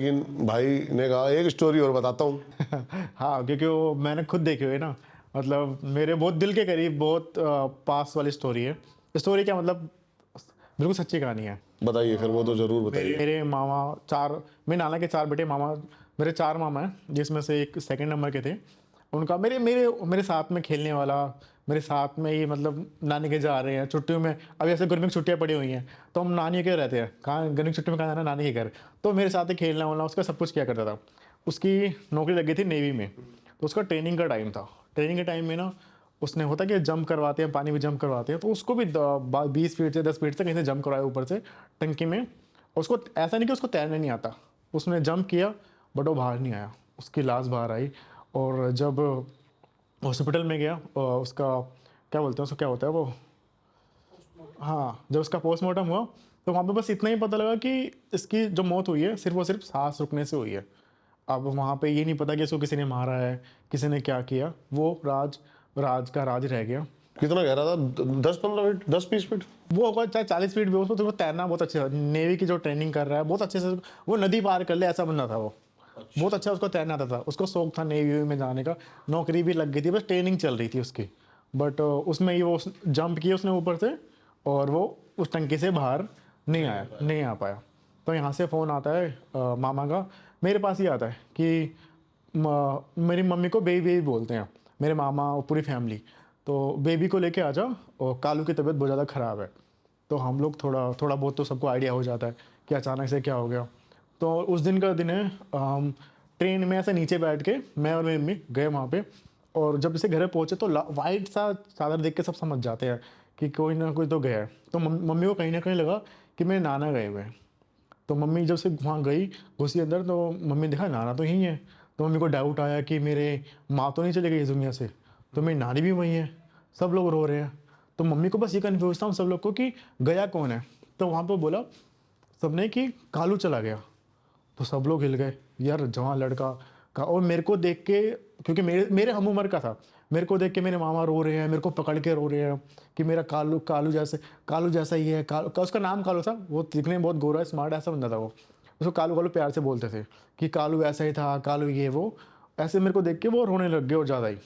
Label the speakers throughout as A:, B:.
A: लेकिन भाई ने कहा एक स्टोरी और बताता हूँ।
B: हाँ, क्योंकि वो मैंने खुद देखी हुई है ना, मतलब मेरे बहुत दिल के करीब, बहुत पास वाली स्टोरी है। स्टोरी क्या मतलब, बिल्कुल सच्ची कहानी है।
A: बताइए फिर, वो तो जरूर
B: मेरे
A: बताइए।
B: मेरे मामा चार, मेरे नाना के चार बेटे मामा, मेरे चार मामा हैं जिसमें से एक सेकंड नंबर के थे। उनका मेरे मेरे मेरे साथ में खेलने वाला, मेरे साथ में ही मतलब नानी के जा रहे हैं छुट्टियों में। अभी ऐसे गर्मी की छुट्टियां पड़ी हुई हैं तो हम नानी के रहते हैं, कहाँ गर्मी की छुट्टी में कहाँ जाना, नानी के घर। तो मेरे साथ ही खेलना वालना, उसका सब कुछ किया करता था। उसकी नौकरी लगी थी नेवी में, तो उसका ट्रेनिंग का टाइम था। ट्रेनिंग के टाइम में ना, उसने होता कि जंप करवाते हैं, पानी में जंप करवाते हैं, तो उसको भी 20 फीट से 10 फीट से कहीं से जंप करवाया ऊपर से टंकी में। उसको ऐसा नहीं कि उसको तैरने नहीं आता, उसने जंप किया बट वो बाहर नहीं आया, उसकी लाश बाहर आई। और जब हॉस्पिटल में गया, उसका क्या बोलते हैं, उसको क्या होता है वो, हाँ, जब उसका पोस्टमार्टम हुआ तो वहाँ पे बस इतना ही पता लगा कि इसकी जो मौत हुई है सिर्फ और सिर्फ सांस रुकने से हुई है। अब वहाँ पे ये नहीं पता कि इसको किसी ने मारा है, किसी ने क्या किया, वो राज राज का राज रह गया।
A: कितना गहरा था? 10-15 फीट, 10-20 फीट?
B: वो होगा चाहे 40 फीट भी हो, उसको तो तैरना बहुत अच्छे से, नेवी की जो ट्रेनिंग कर रहा है बहुत अच्छे से, वो नदी पार कर ले ऐसा बंदा था वो। बहुत अच्छा उसको तैरना आता था, उसको शौक था नेवी में जाने का, नौकरी भी लग गई थी, बस ट्रेनिंग चल रही थी उसकी। बट उसमें ये वो जंप किया उसने ऊपर से, और वो उस टंकी से बाहर नहीं आ पाया। तो यहाँ से फ़ोन आता है मामा का, मेरे पास ही आता है कि मेरी मम्मी को बेबी बेबी बोलते हैं, मेरे मामा और पूरी फैमिली। तो बेबी को लेके आ जा, और कालू की तबीयत बहुत ज़्यादा ख़राब है। तो हम लोग थोड़ा थोड़ा बहुत तो सबको आइडिया हो जाता है कि अचानक से क्या हो गया। तो उस दिन का दिन है, हम ट्रेन में ऐसे नीचे बैठ के मैं और मेरी मम्मी गए वहाँ पे। और जब इसे घर पहुँचे तो वाइट सा चादर देख के सब समझ जाते हैं कि कोई ना कोई तो गया है। तो मम्मी को कहीं ना कहीं लगा कि मेरे नाना गए हुए हैं। तो मम्मी जब से वहाँ गई, घुसी अंदर, तो मम्मी ने देखा नाना तो यहीं है। तो मम्मी को डाउट आया कि मेरे माँ तो नहीं चले गई इस दुनिया से, तो मेरी नानी भी वहीं है, सब लोग रो रहे हैं। तो मम्मी को बस ये कन्फ्यूज था उन सब लोग को कि गया कौन है। तो वहाँ पर बोला सबने कि कालू चला गया। तो सब लोग हिल गए, यार जवान लड़का का। और मेरे को देख के, क्योंकि मेरे मेरे हम उम्र का था, मेरे को देख के मेरे मामा रो रहे हैं, मेरे को पकड़ के रो रहे हैं कि मेरा कालू कालू जैसा ही है। कालू का उसका नाम कालू था, वो दिखने में बहुत गोरा स्मार्ट ऐसा बंदा था वो। उसको कालू कालू प्यार से बोलते थे कि कालू ऐसा ही था, कालू ये वो। ऐसे मेरे को देख के वो रोने लग गए और ज़्यादा ही।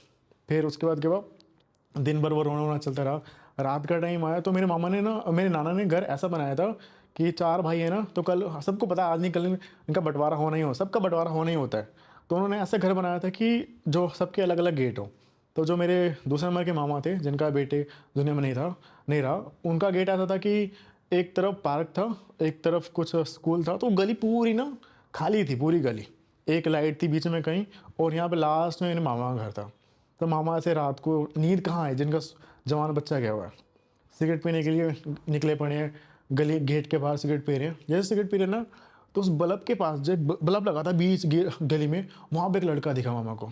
B: फिर उसके बाद के बाद दिन भर वो रोना वोना चलता रहा। रात का टाइम आया तो मेरे मामा ने ना, मेरे नाना ने घर ऐसा बनाया था कि चार भाई है ना, तो कल सबको पता है आज नहीं कल इनका बंटवारा होना ही हो, सबका बंटवारा होना ही होता है। तो उन्होंने ऐसा घर बनाया था कि जो सबके अलग अलग गेट हो। तो जो मेरे दूसरे नंबर के मामा थे, जिनका बेटे दुनिया में नहीं रहा, उनका गेट ऐसा था कि एक तरफ पार्क था, एक तरफ कुछ स्कूल था, तो गली पूरी ना खाली थी, पूरी गली। एक लाइट थी बीच में कहीं, और यहाँ पे लास्ट में मेरे मामा का घर था। तो मामा से रात को नींद कहाँ है, जिनका जवान बच्चा गया हुआ है, सिगरेट पीने के लिए निकले पड़े हैं, गली गेट के बाहर सिगरेट पी रहे हैं। जैसे सिगरेट पी रहे हैं ना, तो उस बल्ब के पास जो एक बल्ब लगा था बीच गली में, वहाँ पे एक लड़का दिखा मामा को।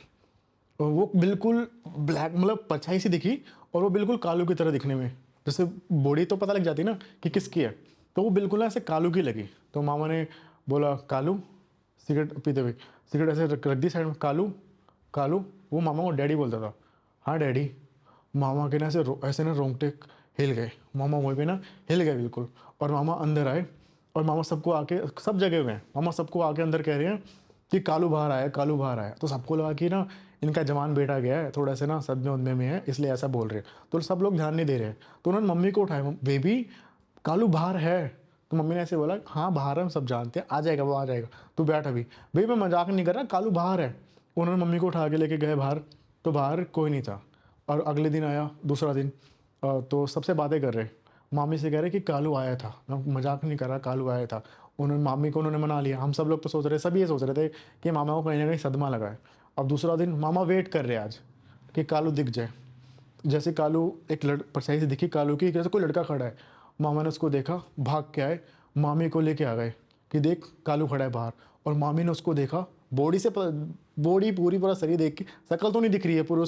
B: और वो बिल्कुल ब्लैक, मतलब परछाई सी दिखी, और वो बिल्कुल कालू की तरह दिखने में, जैसे बॉडी तो पता लग जाती ना कि किसकी है, तो वो बिल्कुल ऐसे कालू की लगी। तो मामा ने बोला कालू, सिगरेट पीते हुए सिगरेट ऐसे रख दी साइड में, कालू कालू। वो मामा को डैडी बोलता था। हाँ डैडी। मामा के ना ऐसे ना रोंगटे हिल गए, मामा वहीं पे ना हिल गए बिल्कुल। और मामा अंदर आए, और मामा सबको आके, सब जगह हुए हैं, मामा सबको आके अंदर कह रहे हैं कि कालू बाहर आया, कालू बाहर आया। तो सबको लगा कि ना इनका जवान बेटा गया है, थोड़ा सा ना सदमे उदमे में है, इसलिए ऐसा बोल रहे हैं। तो सब लोग ध्यान नहीं दे रहे हैं। तो उन्होंने मम्मी को उठाया, बेबी कालू बाहर है। तो मम्मी ने ऐसे बोला हाँ बाहर है, हम सब जानते हैं, आ जाएगा वो, आ जाएगा, तू बैठ अभी। भाई मैं मजाक नहीं कर रहा, कालू बाहर है। उन्होंने मम्मी को उठा के लेके गए बाहर, तो बाहर कोई नहीं था। और अगले दिन आया, दूसरा दिन, तो सबसे बातें कर रहे, मामी से कह रहे कि कालू आया था, मैं मजाक नहीं कर रहा, कालू आया था। उन्होंने मामी को उन्होंने मना लिया। हम सब लोग तो सोच रहे, सभी ये सोच रहे थे कि मामा को कहीं ना कहीं सदमा लगा है। अब दूसरा दिन मामा वेट कर रहे आज कि कालू दिख जाए। जैसे कालू एक परछाई से दिखी कालू की, जैसे कोई लड़का खड़ा है, मामा ने उसको देखा, भाग के आए, मामी को लेके आ गए कि देख कालू खड़ा है बाहर। और मामी ने उसको देखा, बॉडी से बॉडी पूरी, पूरा शरीर देख के, शक्ल तो नहीं दिख रही है पूरी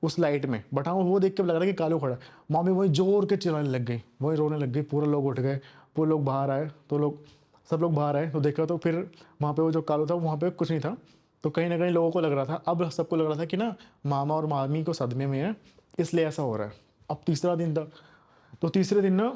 B: उस लाइट में, बट हाँ वो देख के लग रहा है कि कालू खड़ा है। मामी वही जोर के चिल्लाने लग गई, वही रोने लग गई, पूरे लोग उठ गए, पूरे लोग बाहर आए। तो सब लोग बाहर आए तो देखा, तो फिर वहाँ पे वो जो कालू था वहाँ पे कुछ नहीं था। तो कहीं ना कहीं लोगों को लग रहा था, अब सबको लग रहा था कि ना मामा और मामी को सदमे में है, इसलिए ऐसा हो रहा है। अब तीसरा दिन था, तो तीसरे दिन ना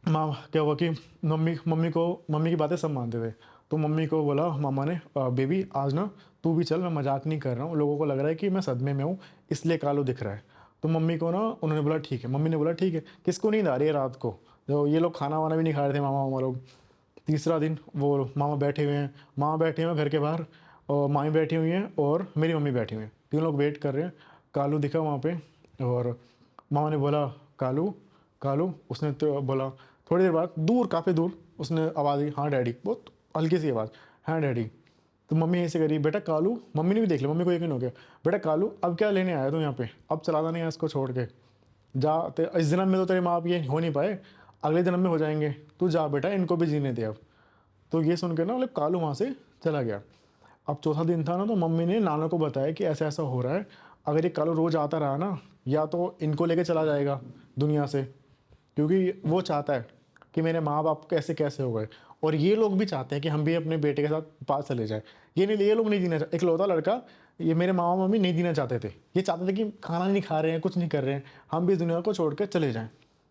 B: माँ क्या हुआ कि मम्मी की बातें सब मानते थे। तो मम्मी को बोला मामा ने, बेबी आज ना तू भी चल, मैं मजाक नहीं कर रहा हूँ, लोगों को लग रहा है कि मैं सदमे में हूँ इसलिए कालू दिख रहा है। तो मम्मी को ना उन्होंने बोला ठीक है, मम्मी ने बोला ठीक है। किसको नींद आ रही है रात को, जो ये लोग खाना वाना भी नहीं खा रहे थे मामा मामा लोग। तीसरा दिन वो मामा बैठे हुए हैं, मामा बैठे हुए हैं घर के बाहर, और मामी बैठी हुई हैं और मेरी मम्मी बैठी हुई हैं, तीन लोग वेट कर रहे हैं। कालू दिखा वहाँ पे, और मामा ने बोला कालू कालू, उसने तो बोला, थोड़ी देर बाद दूर, काफ़ी दूर उसने आवाज़ दी, हाँ डैडी, बहुत हल्की सी आवाज़, हाँ डैडी। तो मम्मी ऐसे करी, बेटा कालू, मम्मी ने भी देख लिया, मम्मी को यकीन हो गया, बेटा कालू अब क्या लेने आया तू यहाँ पे, अब चलाना नहीं है इसको छोड़ के जा, इस जन्म में तो तेरे माँ बाप ये हो नहीं पाए, अगले जन्म में हो जाएंगे, तू जा बेटा, इनको भी जीने दे अब। तो ये सुन के ना मतलब कालू वहाँ से चला गया। अब चौथा दिन था ना, तो मम्मी ने नाना को बताया कि ऐसा ऐसा हो रहा है, अगर ये कालू रोज़ आता रहा ना, या तो इनको लेके चला जाएगा दुनिया से, क्योंकि वो चाहता है कि मेरे माँ बाप कैसे कैसे हो गए, और ये लोग भी चाहते हैं कि हम भी अपने बेटे के साथ पास चले जाए। ये लोग नहीं जीना चाहते, इकलौता लड़का, ये मेरे मामा मम्मी नहीं जीना चाहते थे, ये चाहते थे कि खाना नहीं खा रहे हैं, कुछ नहीं कर रहे हैं, हम भी इस दुनिया को छोड़ कर चले जाएँ,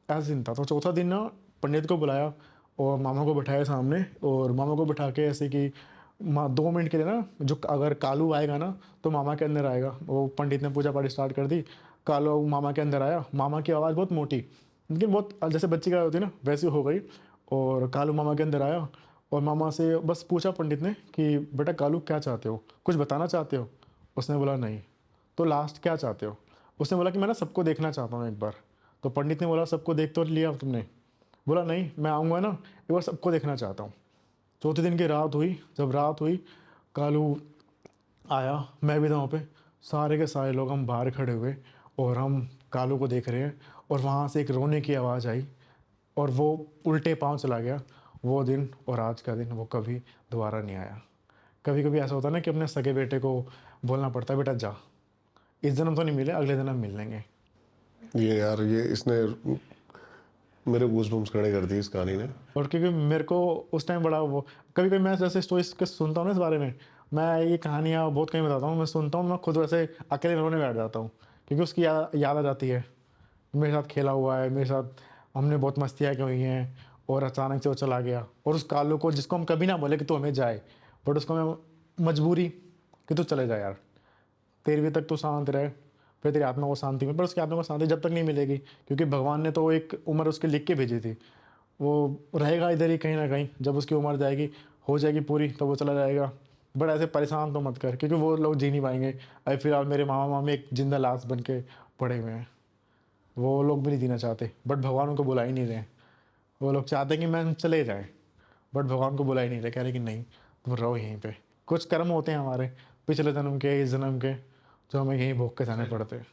B: ऐसा दिन था। तो चौथा दिन ना पंडित को बुलाया और मामा को बिठाया सामने, और मामा को बिठा के ऐसे कि 2 मिनट के लिए ना, जो अगर कालू आएगा ना तो मामा के अंदर आएगा। वो पंडित ने पूजा पाठ स्टार्ट कर दी, कालू मामा के अंदर आया, मामा की आवाज़ बहुत मोटी, लेकिन बहुत जैसे बच्ची का होती है ना वैसी हो गई, और कालू मामा के अंदर आया, और मामा से बस पूछा पंडित ने कि बेटा कालू क्या चाहते हो, कुछ बताना चाहते हो। उसने बोला नहीं। तो लास्ट क्या चाहते हो। उसने बोला कि मैं ना सबको देखना चाहता हूँ एक बार। तो पंडित ने बोला सबको देख तो लिया तुमने। बोला नहीं, मैं आऊँगा ना एक बार सबको देखना चाहता हूँ। चौथे दिन की रात हुई, जब रात हुई कालू आया, मैं भी था वहाँ पे, सारे के सारे लोग हम बाहर खड़े हुए और हम कालू को देख रहे हैं, और वहाँ से एक रोने की आवाज़ आई, और वो उल्टे पाँव चला गया। वो दिन और आज का दिन वो कभी दोबारा नहीं आया। कभी कभी ऐसा होता है ना कि अपने सगे बेटे को बोलना पड़ता है बेटा जा, इस जन्म तो नहीं मिले, अगले जन्म मिल लेंगे।
A: ये यार, ये इसने मेरे गूज़बम्स खड़े कर दिए इस कहानी ने।
B: और क्योंकि मेरे को उस टाइम बड़ा वो, कभी कभी मैं जैसे स्टोरीज के सुनता हूँ ना इस बारे में, मैं ये कहानियाँ बहुत कहीं बताता हूँ, मैं सुनता हूँ, मैं खुद वैसे अकेले रोने बैठ जाता हूँ, क्योंकि उसकी याद आ जाती है, मेरे साथ खेला हुआ है, मेरे साथ हमने बहुत मस्तियाँ की हुई हैं, और अचानक से वो चला गया। और उस कालू को, जिसको हम कभी ना बोले कि तू हमें जाए, बट उसको मैं मजबूरी कि तू चले जाए यार, 13वीं तक तो शांत रहे, फिर तेरी आत्मा को शांति मिले, पर उसकी आत्मा को शांति जब तक नहीं मिलेगी, क्योंकि भगवान ने तो एक उम्र उसके लिख के भेजी थी, वो रहेगा इधर ही कहीं ना कहीं, जब उसकी उम्र जाएगी, हो जाएगी पूरी, तो वो चला जाएगा। बट ऐसे परेशान तो मत कर, क्योंकि वो लोग जी नहीं पाएंगे। अभी फिलहाल मेरे मामा मामी एक जिंदा लाश बन के पड़े हुए हैं, वो लोग भी नहीं जीना चाहते, बट भगवान उनको बुला ही नहीं रहे। वो लोग चाहते हैं कि मैं चले जाए, बट भगवान को बुला ही नहीं रहे, कह रहे कि नहीं तुम रहो यहीं पे। कुछ कर्म होते हैं हमारे पिछले जन्म के, इस जन्म के, जो हमें यहीं भोग के जाने पड़ते हैं।